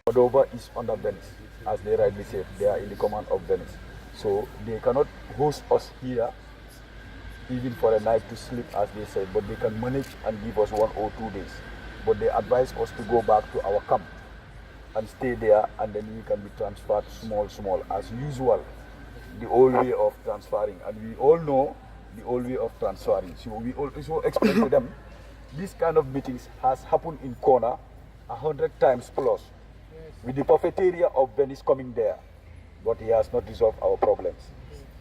Padova is under Venice, as they rightly said. They are in the command of Venice. So they cannot host us here even for a night to sleep, as they said, but they can manage and give us 1 or 2 days. But they advise us to go back to our camp and stay there, and then we can be transferred small, as usual, the old way of transferring. And we all know the old way of transferring. So we also explain to them, this kind of meetings has happened in Cona 100 times plus, with the Prefecture of Venice coming there, but he has not resolved our problems.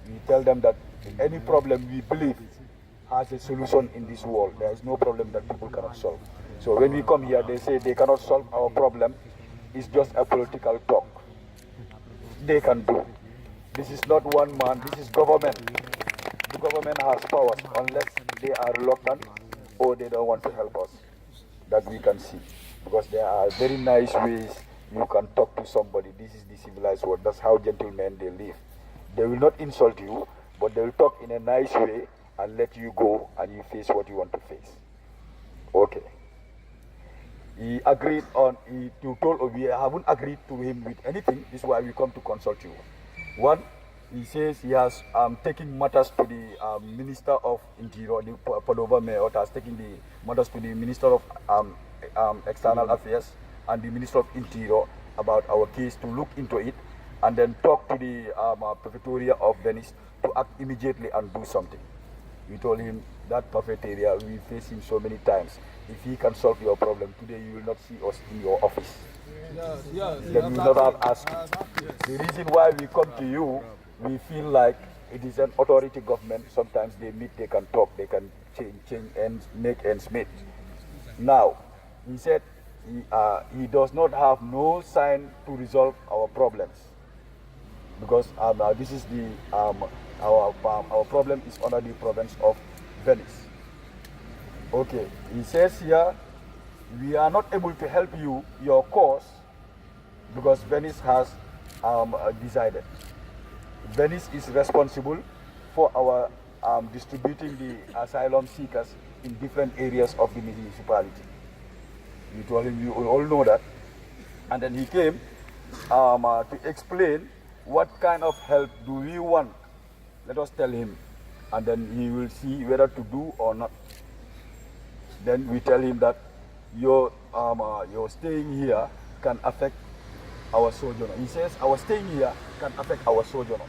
We tell them that any problem we believe has a solution in this world. There is no problem that people cannot solve. So when we come here, they say they cannot solve our problem. It's just a political talk. They can do. This is not one man, this is government. The government has powers unless they are reluctant or they don't want to help us. That we can see. Because there are very nice ways you can talk to somebody. This is the civilized world. That's how gentlemen they live. They will not insult you, but they will talk in a nice way and let you go and you face what you want to face. Okay. He agreed on, we haven't agreed to him with anything. This is why we come to consult you. One, he says he has taken matters to the Minister of Interior, the Padova Mayor has taken the matters to the Minister of External Affairs and the Minister of Interior about our case to look into it, and then talk to the Prefecture of Venice to act immediately and do something. We told him that Prefecture, we face him so many times. If he can solve your problem today, you will not see us in your office. Then we will not have asked you. The reason why we come to you, we feel like it is an authority government. Sometimes they meet, they can talk, they can change ends, make ends meet. Now, he said he does not have no sign to resolve our problems, because this is the our problem is under the province of Venice. Okay, he says here, we are not able to help you, your cause, because Venice has decided. Venice is responsible for our distributing the asylum seekers in different areas of the municipality. We told him, you all know that. And then he came to explain what kind of help do we want. Let us tell him, and then he will see whether to do or not. Then we tell him that your staying here can affect our sojourner. He says our staying here can affect our sojourner.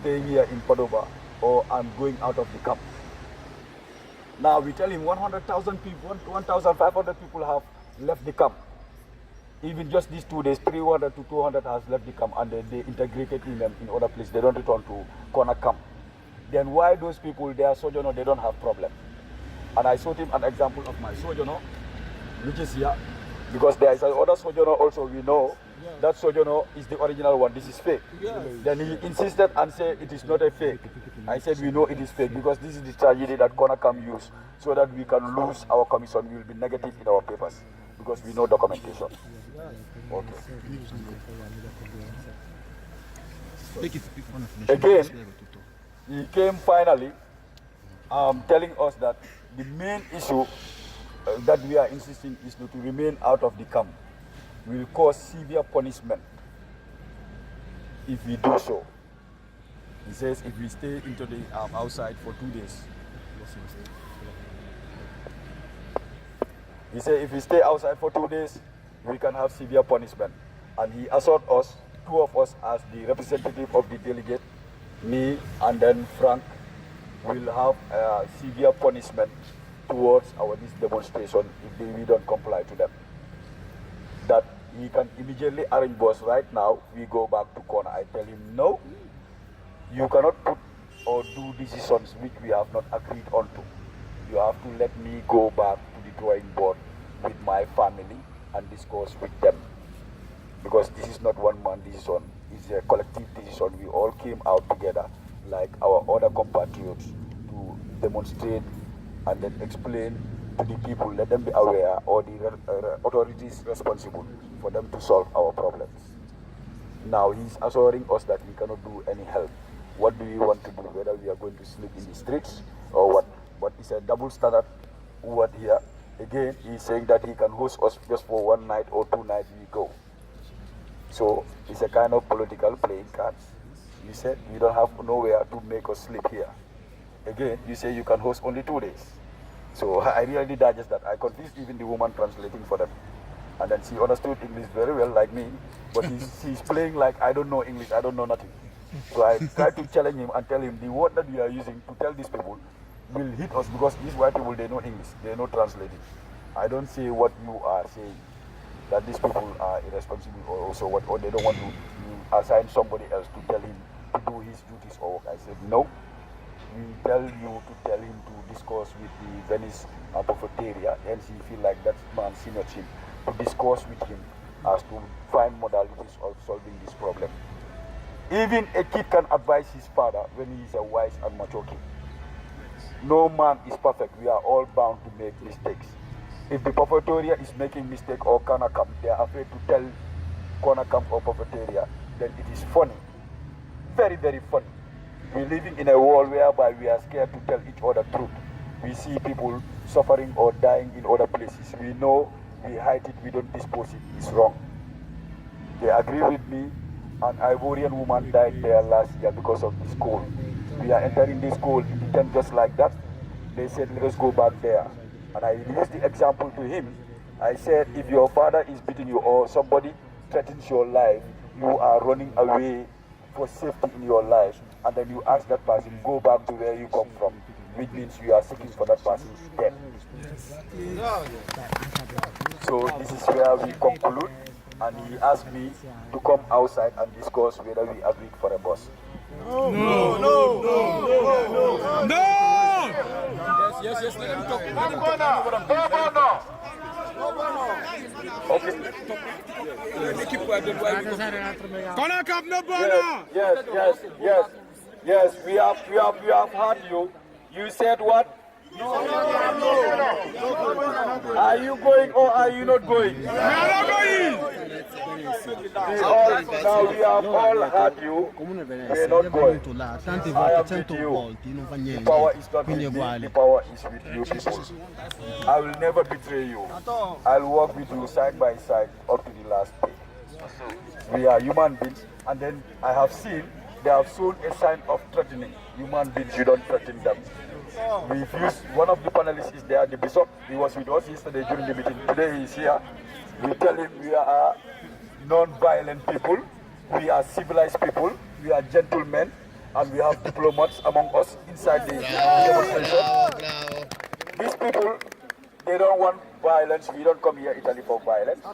Staying here in Padova, or I'm going out of the camp. Now we tell him 100,000 people, 1,500 people have left the camp. Even just these 2 days, 300 to 200 has left the camp, and they integrated in them in other places. They don't return to Cona camp. Then why those people, they are sojourner, they don't have problem? And I showed him an example of my sojourner, which is here, because there is another sojourner also. We know that sojourner is the original one. This is fake. Then he insisted and said it is not a fake. I said we know it is fake, because this is the tragedy that Cona camp use, so that we can lose our commission. We will be negative in our papers, because we know documentation. Okay. Again, he came finally telling us that the main issue that we are insisting is to remain out of the camp. Will cause severe punishment if we do so. He says if we stay into the outside for 2 days. He said if we stay outside for 2 days, we can have severe punishment. And he assured us, 2 of us as the representative of the delegate, me and then Frank, will have a severe punishment towards this demonstration if we don't comply to them. That he can immediately arrange us right now. We go back to Cona. I tell him, no, you cannot put or do decisions which we have not agreed on to. You have to let me go back to the drawing board with my family and discuss with them. Because this is not one man decision, it's a collective decision. We all came out together like our other compatriots to demonstrate and then explain to the people, let them be aware, or the authorities responsible for them to solve our problems. Now he's assuring us that we cannot do any help. What do we want to do? Whether we are going to sleep in the streets or what? But it's a double standard word here. Again, he's saying that he can host us just for 1 night or 2 nights we go. So it's a kind of political playing card. You said you don't have nowhere to make us sleep here. Again, you say you can host only 2 days. So I really digest that. I confused even the woman translating for them. And then she understood English very well like me, but she's playing like I don't know English, I don't know nothing. So I tried to challenge him and tell him the word that we are using to tell these people will hit us because these white people, they know English, they know translating. I don't say what you are saying, that these people are irresponsible or also what, or they don't want to assign somebody else to tell him to do his duties or work. I said no. We tell you to tell him to discuss with the Venice Prefettura, and he feel like that man senior him to discuss with him as to find modalities of solving this problem. Even a kid can advise his father when he is a wise and mature kid. No man is perfect. We are all bound to make mistakes. If the Prefettura is making mistake or Cona come, they are afraid to tell Cona come or Prefettura, then it is funny. Very, very funny. We're living in a world whereby we are scared to tell each other truth. We see people suffering or dying in other places. We know, we hide it, we don't dispose it. It's wrong. They agree with me. An Ivorian woman died there last year because of this cold. We are entering this cold in the tent just like that. They said, let us go back there. And I used the example to him. I said, if your father is beating you or somebody threatens your life, you are running away for safety in your life. And then you ask that person, go back to where you come from, which means you are seeking for that person's death. So this is where we conclude, and he asked me to come outside and discuss whether we agreed for a bus. No! No! No! No! No! Yes, let him talk. Okay. Cona Cup, no Bona! Yes, we have heard you. You said what? No. Are you going or are you not going? We are not going! Now we have all heard you. We are not going. I am with you. The power is not with me, the power is with you people. I will never betray you. I'll work with you side by side up to the last day. We are human beings, and then I have seen they have shown a sign of threatening. Human beings, you don't threaten them. We've used, one of the panelists is there, the bishop. He was with us yesterday during the meeting. Today he is here. We tell him we are non-violent people, we are civilized people, we are gentlemen, and we have diplomats among us inside the demonstration. These people, they don't want violence. We don't come here Italy for violence.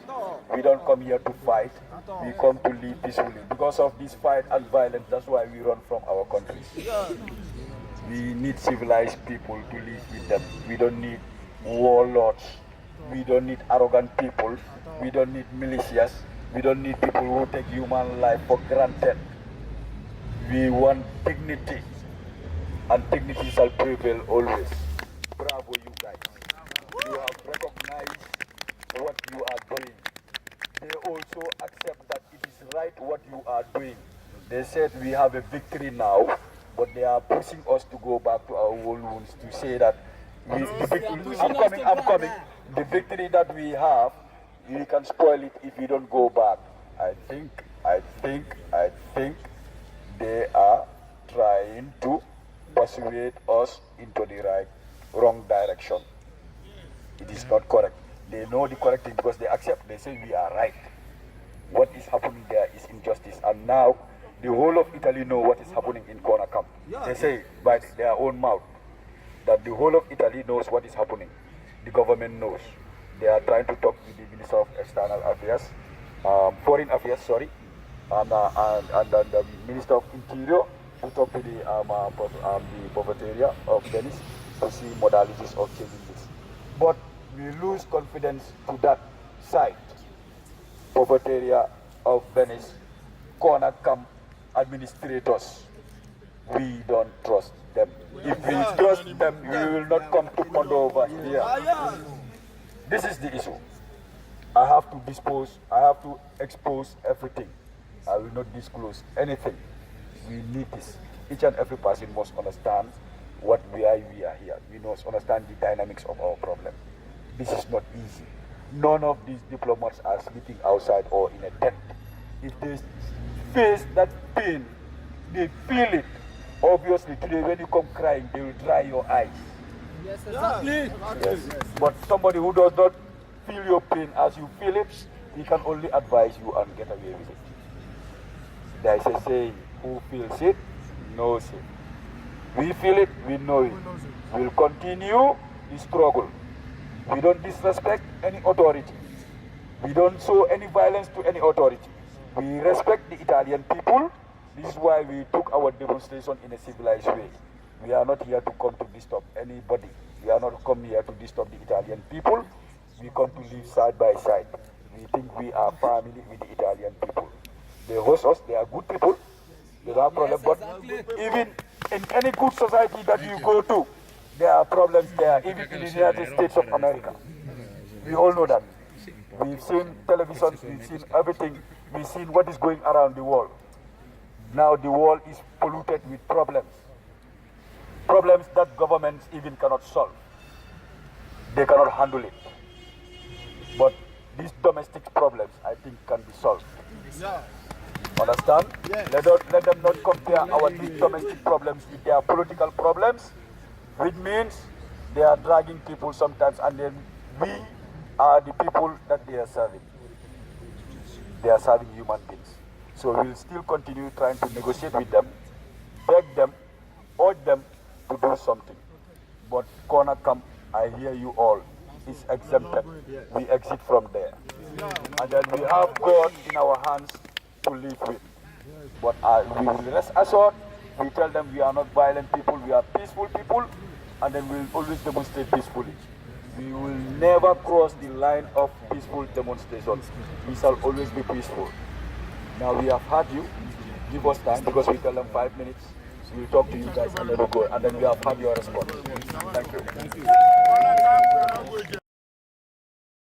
We don't come here to fight. We come to live peacefully. Because of this fight and violence, that's why we run from our countries. We need civilized people to live with them. We don't need warlords. We don't need arrogant people. We don't need militias. We don't need people who take human life for granted. We want dignity, and dignity shall prevail always. Bravo, you guys. You have recognized what you are doing. They also accept that it is right what you are doing. They said we have a victory now, but they are pushing us to go back to our old wounds to say that I'm coming. The victory that we have, we can spoil it if we don't go back. I think they are trying to persuade us into the wrong direction. It is not correct. They know the correct thing because they accept. They say we are right. What is happening there is injustice, and now the whole of Italy know what is happening in Cona camp. They say by their own mouth that the whole of Italy knows what is happening. The government knows. They are trying to talk with the Minister of External Affairs, Foreign Affairs, sorry, and the Minister of Interior to talk to the Prefettura of Venice to see modalities of changing this. But we lose confidence to that side. Prefettura of Venice, Cona camp administrators, we don't trust them. If we trust them, we will not come to Padova here. This is the issue. I have to expose everything. I will not disclose anything. We need this. Each and every person must understand why we are here. We must understand the dynamics of our problem. This is not easy. None of these diplomats are sleeping outside or in a tent. If they face that pain, they feel it. Obviously, today when you come crying, they will dry your eyes. Yes, exactly. Yes. But somebody who does not feel your pain as you feel it, he can only advise you and get away with it. There is a saying, who feels it, knows it. We feel it, we know it. We'll continue the struggle. We don't disrespect any authority. We don't show any violence to any authority. We respect the Italian people. This is why we took our demonstration in a civilized way. We are not here to come to disturb anybody. We are not come here to disturb the Italian people. We come to live side by side. We think we are family with the Italian people. They host us, they are good people. There are problems, but even in any good society that you go to, there are problems there, even in the United States of America. We all know that. We've seen television, we've seen everything, we've seen what is going around the world. Now the world is polluted with problems. Problems that governments even cannot solve. They cannot handle it. But these domestic problems, I think, can be solved. Understand? Let them not compare our domestic problems with their political problems, which means they are dragging people sometimes, and then we are the people that they are serving. They are serving human beings. So we'll still continue trying to negotiate with them, beg them, urge them to do something. But Cona camp, I hear you all, is exempted. We exit from there. And then we have God in our hands to live with. But we will rest assured, we tell them we are not violent people, we are peaceful people, and then we will always demonstrate peacefully. We will never cross the line of peaceful demonstrations. We shall always be peaceful. Now we have had you, give us time, because we tell them 5 minutes. We'll talk to you guys and then we'll go. And then we have had your response. Thank you.